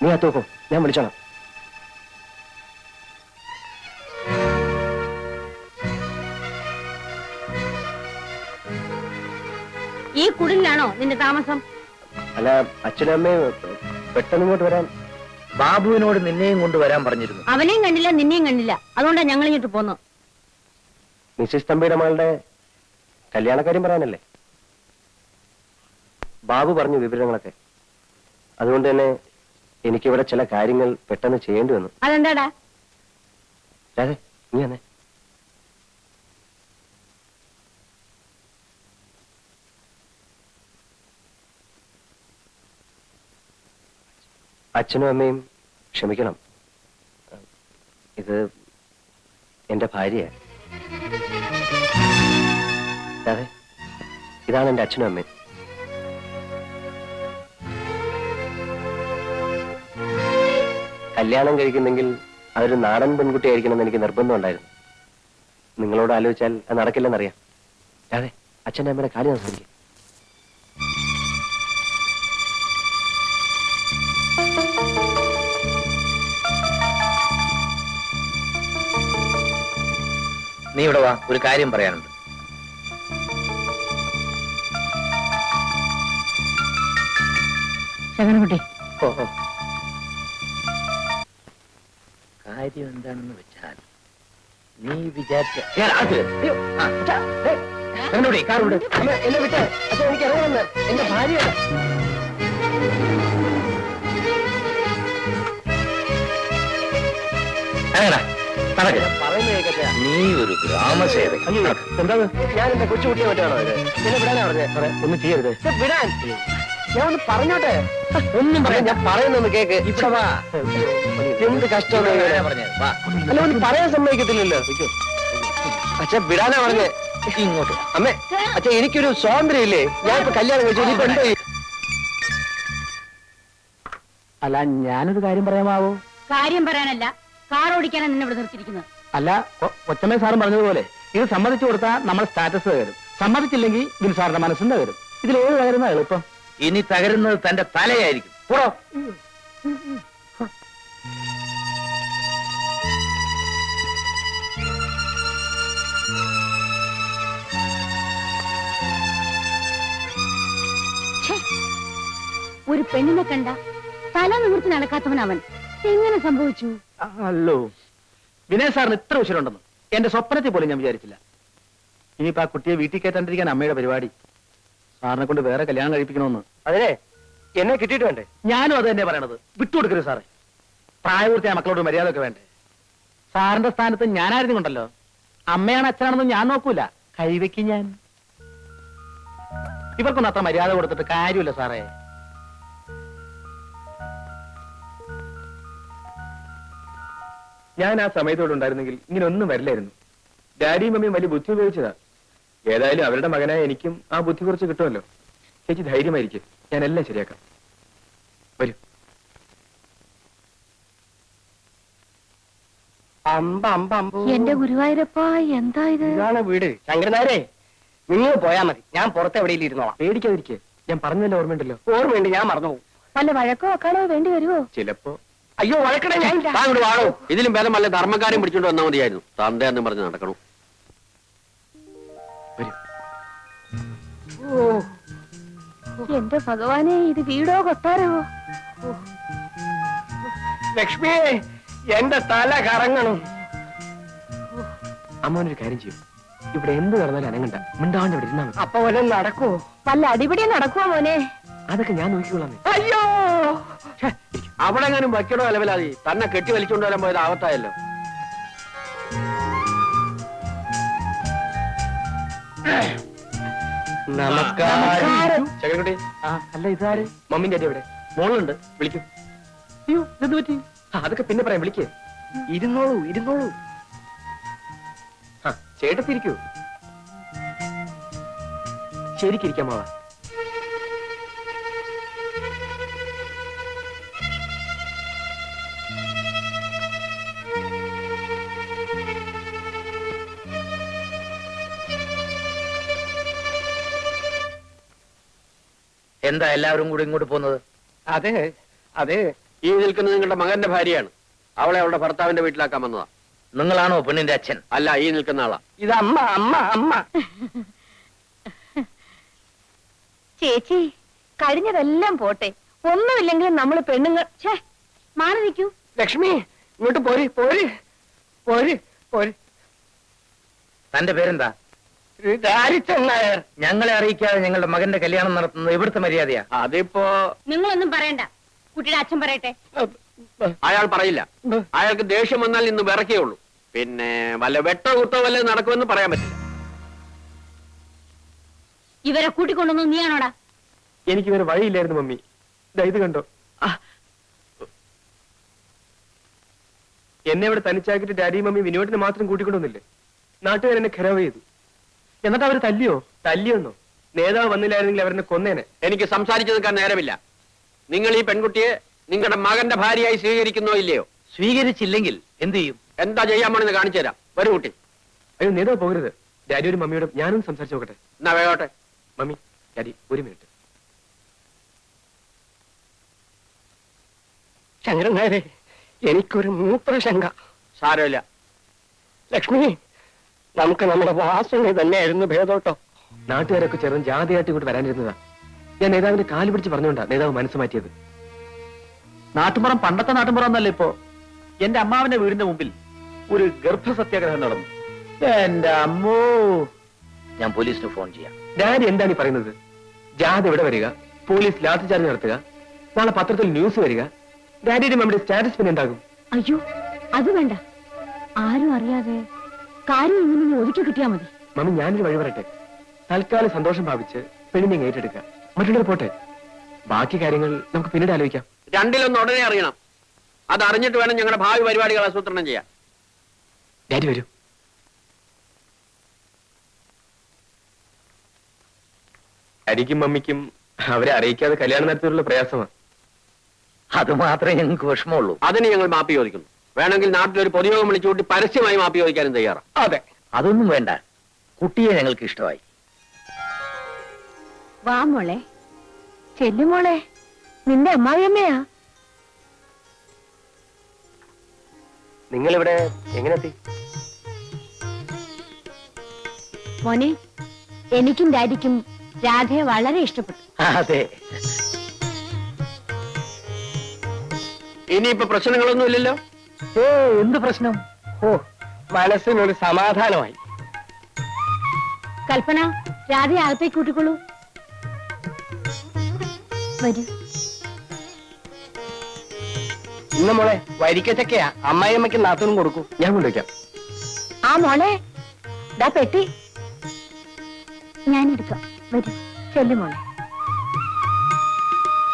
നീ ആ തോക്കോ, ഞാൻ വിളിച്ചോളാം. ഈ കുടിലാണോ നിന്റെ താമസം? അല്ല, അച്ഛനും അമ്മയും പെട്ടെന്ന് ഇങ്ങോട്ട് വരാൻ. ബാബുവിനോട് നിന്നെയും കൊണ്ടുവരാൻ പറഞ്ഞിരുന്നു. അവനെയും കണ്ടില്ല, നിന്നെയും കണ്ടില്ല. അതുകൊണ്ടാണ് ഞങ്ങൾ ഇങ്ങോട്ട് പോന്നു. മിസ്സിസ് തമ്പിയുടെ മകളുടെ കല്യാണക്കാര്യം പറയാനല്ലേ? ബാബു പറഞ്ഞു വിവരങ്ങളൊക്കെ. അതുകൊണ്ട് തന്നെ എനിക്കിവിടെ ചില കാര്യങ്ങൾ പെട്ടെന്ന് ചെയ്യേണ്ടി വന്നു. അതെന്താടാ? രാധേ, നീ വന്നേ. അച്ഛനും അമ്മയും ക്ഷമിക്കണം. ഇത് എന്റെ ഭാര്യയാണ്. രാധേ, ഇതാണ് എന്റെ അച്ഛനും അമ്മയും. കല്യാണം കഴിക്കുന്നെങ്കിൽ അതൊരു നാടൻ പെൺകുട്ടിയായിരിക്കണം എന്ന് എനിക്ക് നിർബന്ധം ഉണ്ടായിരുന്നു. നിങ്ങളോട് ആലോചിച്ചാൽ അത് നടക്കില്ലെന്നറിയാം. രാധേ, അച്ഛൻ്റെ അമ്മയുടെ കാര്യം നമസ്കരിക്കും. നീ ഇവിടെ വാ, ഒരു കാര്യം പറയാനുണ്ട്. ശകനകുട്ടി, കാര്യം എന്താണെന്ന് വെച്ചാൽ നീ വിചാരിച്ച എന്നെ വിട്ടേ, അച്ഛൻ എനിക്ക് അറിയാമെന്ന്. എന്റെ ഭാര്യയാണ്. നീ ഒരു ഗ്രാമസേവകൻ. എന്താ ഞാൻ എന്റെ കൊച്ചുകുട്ടിയെ പറ്റാണോ ഇത്? എന്നെ വിടാനാ പറഞ്ഞേ? ഒന്നും ചെയ്യരുത്. വിടാൻ ഞാൻ ഒന്ന് പറഞ്ഞോട്ടെ. ഒന്നും പറയാം, ഞാൻ പറയുന്നൊന്ന് കേക്ക്. ഇവിടെ വാ. എന്ത് കഷ്ടമാണ് അല്ല, ഒന്ന് പറയാൻ സമ്മതിക്കത്തില്ലല്ലോ. അച്ഛൻ വിടാനാ പറഞ്ഞേ. ഇങ്ങോട്ട് അമ്മേ, അച്ഛൻ എനിക്കൊരു സ്വാതന്ത്ര്യം ഇല്ലേ? ഞാൻ ഇപ്പൊ കല്യാണം കഴിച്ചു. ഇനിയിപ്പോ എന്തോ? അല്ല, ഞാനൊരു കാര്യം പറയാമാവോ? കാര്യം പറയാനല്ല, കാർ ഓടിക്കാനാണ് നിന്നെ ഇവിടെ നിർത്തിയിരിക്കുന്നത്. അല്ല, കൊച്ചമ്മ സാറും പറഞ്ഞതുപോലെ ഇത് സമ്മതിച്ചു കൊടുത്താൽ നമ്മുടെ സ്റ്റാറ്റസ് തകരും. സമ്മതിച്ചില്ലെങ്കിൽ ബിൽ സാറിന്റെ മനസ്സും തകരും. ഇതിലേത് തകരുന്ന എളുപ്പം? ഇനി തകരുന്നത് തന്റെ തലയായിരിക്കും. പോടോ. ഒരു പെണ്ണിനെ കണ്ട തല നിവർത്തി നടക്കാത്തവൻ അവൻ. എങ്ങനെ സംഭവിച്ചു? അല്ലോ, വിനയ് സാറിന് ഇത്ര ഉശിരുണ്ടെന്ന് എന്റെ സ്വപ്നത്തിൽ പോലും ഞാൻ വിചാരിച്ചില്ല. ഇനിയിപ്പോ ആ കുട്ടിയെ വീട്ടിൽ കയറ്റാണ്ടിരിക്കാൻ അമ്മയുടെ പരിപാടി. സാറിനെ കൊണ്ട് വേറെ കല്യാണം കഴിപ്പിക്കണമെന്ന്. അതെ, എന്നെ കിട്ടിയിട്ട് വേണ്ടേ? ഞാനും അത് തന്നെ പറയണത്. വിട്ടുകൊടുക്കരുത് സാറേ. പ്രായപൂർത്തിയായ മക്കളോട് മര്യാദ ഒക്കെ വേണ്ടേ? സാറിന്റെ സ്ഥാനത്ത് ഞാനായിരുന്നു കൊണ്ടല്ലോ. അമ്മയാണ് അച്ഛനാണെന്ന് ഞാൻ നോക്കൂല. കൈവയ്ക്കും ഞാൻ. ഇവർക്കൊന്നും അത്ര മര്യാദ കൊടുത്തിട്ട് കാര്യമില്ല സാറേ. ഞാൻ ആ സമയത്തോടെ ഉണ്ടായിരുന്നെങ്കിൽ ഇങ്ങനെ ഒന്നും വരില്ലായിരുന്നു. ഡാഡിയും മമ്മിയും വലിയ ബുദ്ധി ഉപയോഗിച്ചതാ. ഏതായാലും അവരുടെ മകനായ എനിക്കും ആ ബുദ്ധി കുറച്ച് കിട്ടുമല്ലോ. ചേച്ചി ധൈര്യമായിരിക്കും, ഞാൻ എല്ലാം ശരിയാക്കാം. വരൂ. എന്റെ ഗുരുവായൂരപ്പ, എന്താ ഇത്? ഇതാണ് വീട്. ശങ്കരനാരെ, നിങ്ങൾ പോയാ മതി. ഞാൻ പുറത്ത് എവിടെയെങ്കിലും ഇരുന്നോളാം. പേടിക്കാതിരിക്കെ. ഞാൻ പറഞ്ഞല്ലോ, ഓർമ്മയുണ്ടല്ലോ. ഓർമ്മയുണ്ട്, ഞാൻ മറന്നുപോകും. വല്ല വഴക്കോ വെക്കാനോ വേണ്ടി വരുമോ? ചിലപ്പോ. അയ്യോ, വഴക്കണേ ഞാൻ. വാണോ, ഇതിലും ഭേദം വല്ല ധർമ്മക്കാരും പിടിച്ചോണ്ട് വന്നാൽ മതിയായിരുന്നു. തന്റെ എന്ന് പറഞ്ഞ് നടക്കണം. എന്റെ ഭഗവാനെ, ഇത് വീടോ കൊട്ടാരമോ? ലക്ഷ്മിയെ, എന്റെ തല കറങ്ങണം. അമ്മോനൊരു കാര്യം ചെയ്യും. ഇവിടെ എന്ത് നടന്നാലും അനങ്ങണ്ട. മിണ്ടാണ്ട് ഇവിടെ ഇരുന്നാ മതി. അപ്പൊ വല്ലതും നടക്കോ? വല്ല അടിപിടി നടക്കുവോ മോനെ? അതൊക്കെ ഞാൻ നോക്കിക്കോളാം. അയ്യോ, അവിടെ എങ്ങാനും വയ്ക്കണോ അലവലാതി. തന്നെ കെട്ടി വലിച്ചോണ്ട് വരാൻ പോയത് ആവത്തായല്ലോ. നമസ്കാരം. ചകരക്കുട്ടി, അല്ല ഇതാര്? മമ്മിന്റെ അടി എവിടെ? മോളുണ്ട്, വിളിക്കൂ. അയ്യോ, ഇതെന്ത് പറ്റി? അതൊക്കെ പിന്നെ പറയാം, വിളിക്കേ. ഇരുന്നോളൂ, ഇരുന്നോളൂ. ചേട്ടത്തിരിക്കൂ. ശരിക്കിരിക്കാമാവാ. എന്താ എല്ലാവരും കൂടി ഇങ്ങോട്ട് പോകുന്നത്? അതെ, ഈ നിൽക്കുന്നത് നിങ്ങളുടെ മകന്റെ ഭാര്യയാണ്. അവളെ അവളുടെ ഭർത്താവിന്റെ വീട്ടിലാക്കാൻ വന്നതാ. നിങ്ങളാണോ പെണ്ണിന്റെ അച്ഛൻ? അല്ല, ഈ നിൽക്കുന്ന ആളാ. ഇത് അമ്മ അമ്മ അമ്മ. ചേച്ചി, കഴിഞ്ഞതെല്ലാം പോട്ടെ. ഒന്നുമില്ലെങ്കിലും നമ്മള് പെണ്ണുങ്ങൾ മാറി നിൽക്കൂ. ലക്ഷ്മി, ഇങ്ങോട്ട് പോര് പോര് പോര് പോര്. തന്റെ പേരെന്താ? രാജിച്ചൻ നായർ. ഞങ്ങളെ അറിയിക്കാതെ ഞങ്ങളുടെ മകന്റെ കല്യാണം നടത്തുന്നത് ഇവിടുത്തെ മര്യാദയാ. അതിപ്പോ നിങ്ങളൊന്നും പറയണ്ട, കുട്ടിയുടെ അച്ഛൻ പറയട്ടെ. അയാൾ പറയില്ല. അയാൾക്ക് ദേഷ്യം വന്നാൽ ഇന്ന് വിറക്കേ ഉള്ളൂ. പിന്നെ വല്ല വെട്ടോ കുത്തോ വല്ല നടക്കുമെന്ന് പറയാൻ പറ്റില്ല. ഇവരെ കൂട്ടിക്കൊണ്ടൊന്നും നീയാണോടാ? എനിക്ക് വേറെ വഴിയില്ലായിരുന്നു മമ്മി. ഇത് കണ്ടോ, എന്നെ ഇവിടെ തനിച്ചാക്കിട്ട് ഡാഡിയും മമ്മി വിനോദിനെ മാത്രം കൂട്ടിക്കൊണ്ടൊന്നില്ലേ? നാട്ടുകാർ എന്നെ ഖരാവ് ചെയ്തു. എന്നിട്ട് അവര് തല്ലിയൊന്നോ? നേതാവ് വന്നില്ലായിരുന്നെങ്കിൽ അവരെന്നെ കൊന്നേനെ. എനിക്ക് സംസാരിച്ചു നിൽക്കാൻ നേരമില്ല. നിങ്ങൾ ഈ പെൺകുട്ടിയെ നിങ്ങളുടെ മകന്റെ ഭാര്യയായി സ്വീകരിക്കുന്നോ ഇല്ലയോ? സ്വീകരിച്ചില്ലെങ്കിൽ എന്ത് ചെയ്യും? എന്താ ചെയ്യാൻ പോണെന്ന് കാണിച്ചു തരാം. വരൂ കുട്ടി. അയ്യോ, നേതാവ് പോകരുത്. ഡാഡിയോടും മമ്മിയോടും ഞാനും സംസാരിച്ചു നോക്കട്ടെ. എന്നാ വേഗോട്ടെ. മമ്മി, ഡാഡി, ഒരു മിനിറ്റ്. ശങ്കരൻ നായരെ, എനിക്കൊരു മൂത്രശങ്ക. സാരമില്ല. ലക്ഷ്മി, നമുക്ക് നമ്മുടെ വാസന തന്നെയായിരുന്നു ഭേദോട്ടോ. നാട്ടുകാരൊക്കെ ചേർന്ന് ജാതിയായിട്ട് ഇങ്ങോട്ട് വരാനിരുന്നതാ. ഞാൻ നേതാവിന്റെ കാല് പിടിച്ച് പറഞ്ഞുകൊണ്ടാ നേതാവ് മനസ്സ് മാറ്റിയത്. നാട്ടുമ്പുറം പണ്ടത്തെ നാട്ടുമ്പുറം എന്നല്ല ഇപ്പോ. എന്റെ അമ്മാവന്റെ വീടിന്റെ മുമ്പിൽ ഒരു ഗർഭസത്യാഗ്രഹം നടന്നു. എന്റെ അമ്മോ, ഞാൻ പോലീസിന് ഫോൺ ചെയ്യാം. ഡാഡി എന്താണ് ഈ പറയുന്നത്? ജാഥ ഇവിടെ വരിക, പോലീസ് ലാത്തി ചാർജ് നടത്തുക, നാളെ പത്രത്തിൽ ന്യൂസ് വരിക. ഡാഡിയുടെ മമ്മിയുടെ സ്റ്റാറ്റസ് പിന്നെ എന്താകും? അയ്യോ, അത് വേണ്ട. ആരും അറിയാതെ കാര്യം ഇങ്ങനെ ഒതുക്കി കിട്ടിയാ മതി. മമ്മി, ഞാനൊരു വഴി പറയട്ടെ. തൽക്കാലം സന്തോഷം ഭാവിച്ച് പെണ്ണിനെ ഏറ്റെടുക്കുക. മറ്റുള്ളവർ പോട്ടെ, ബാക്കി കാര്യങ്ങൾ നമുക്ക് പിന്നീട് ആലോചിക്കാം. രണ്ടിലൊന്ന് ഉടനെ അറിയണം. അത് അറിഞ്ഞിട്ട് വേണം ഞങ്ങളുടെ ഭാവി പരിപാടികൾ ആസൂത്രണം ചെയ്യാൻ. ഡാഡി വരൂ. ഡാഡിക്കും മമ്മിക്കും അവരെ അറിയിക്കാതെ കല്യാണം നടത്തിയുള്ള പ്രയാസമാണ്. അത് മാത്രമേ ഞങ്ങൾക്ക് വിഷമമുള്ളൂ. അതിന് ഞങ്ങൾ മാപ്പി ചോദിക്കുന്നു. വേണമെങ്കിൽ നാട്ടിലൊരു പൊതുയോഗം വിളിച്ചുകൂട്ടി പരസ്യമായി മാപ്പി ചോദിക്കാനും തയ്യാറാണ്. അതെ, അതൊന്നും വേണ്ട. കുട്ടിയെ ഞങ്ങൾക്ക് ഇഷ്ടമായി. വാ മോളെ, ചെല്ലുമോളെ, നിന്റെ അമ്മായിയമ്മയാ. നിങ്ങളിവിടെ എങ്ങനെത്തി? മോനെ, എനിക്കും ഡാഡിക്കും രാധയെ വളരെ ഇഷ്ടപ്പെട്ടു. അതെ, ഇനിയിപ്പോ പ്രശ്നങ്ങളൊന്നും ഇല്ലല്ലോ. എന്ത് പ്രശ്നം? ഓ, മനസ്സിനൊരു സമാധാനമായി. കൽപ്പന, രാധയെ അകത്തേക്ക് കൂട്ടിക്കൊള്ളൂ. വരൂ. ഇന്ന് മോളെ വരിക്കച്ചക്കയാ. അമ്മായിയമ്മയ്ക്ക് നാത്തൂനും കൊടുക്കൂ. ഞാൻ കൊണ്ടുവയ്ക്കാം. ആ മോളെ, ദാ പെട്ടി ഞാനെടുക്കാം. വരൂ, ചെല്ലുമോളെ.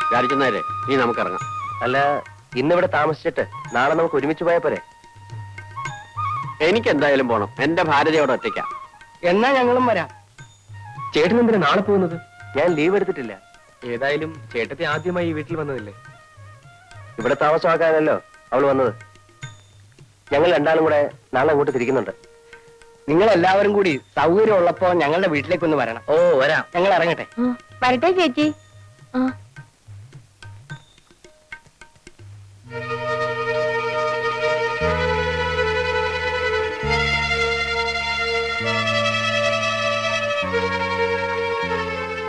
വിചാരിക്കുന്നേരെ നീ നമുക്കിറങ്ങാം. അല്ല, ഇന്നിവിടെ താമസിച്ചിട്ട് നാളെ നമുക്ക് ഒരുമിച്ച് പോയാ പോരെ? എനിക്ക് എന്തായാലും പോണം. എന്റെ ഭാര്യയോടെ ഒറ്റയ്ക്കാം. എന്നാ ഞങ്ങളും വരാം. ചേട്ടൻ എന്തിനാ നാളെ പോകുന്നത്? ഞാൻ ലീവ് എടുത്തിട്ടില്ല. ഏതായാലും ചേട്ടത്തി ആദ്യമായി ഈ വീട്ടിൽ വന്നതല്ലേ. ഇവിടെ താമസമാക്കാനല്ലോ അവൾ വന്നത്. ഞങ്ങൾ രണ്ടാളും കൂടെ നാളെ അങ്ങോട്ട് തിരിക്കുന്നുണ്ട്. നിങ്ങൾ എല്ലാവരും കൂടി സൗകര്യം ഉള്ളപ്പോ ഞങ്ങളുടെ വീട്ടിലേക്കൊന്ന് വരണം. ഓ, വരാം. ഞങ്ങൾ ഇറങ്ങട്ടെ. വരട്ടെ ചേച്ചി. ആ,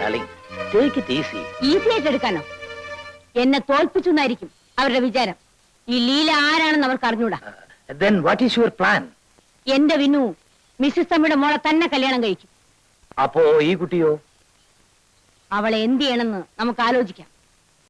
Darling, take it easy. Easy ആയിട്ട് എടുക്കാനോ? എന്നെ തോൽപ്പിച്ചു എന്നായിരിക്കും അവരുടെ വിചാരം. ഈ ലീല ആരാണെന്ന് അവർക്ക് അറിഞ്ഞൂടാ. Then what is your plan? എന്റെ വിനു മിസ്സിസ് തമ്മിയുടെ മോളെ തന്നെ കല്യാണം കഴിക്കും. അപ്പോ ഈ കുട്ടിയോ? അവളെ എന്ത് ചെയ്യണമെന്ന് നമുക്ക് ആലോചിക്കാം.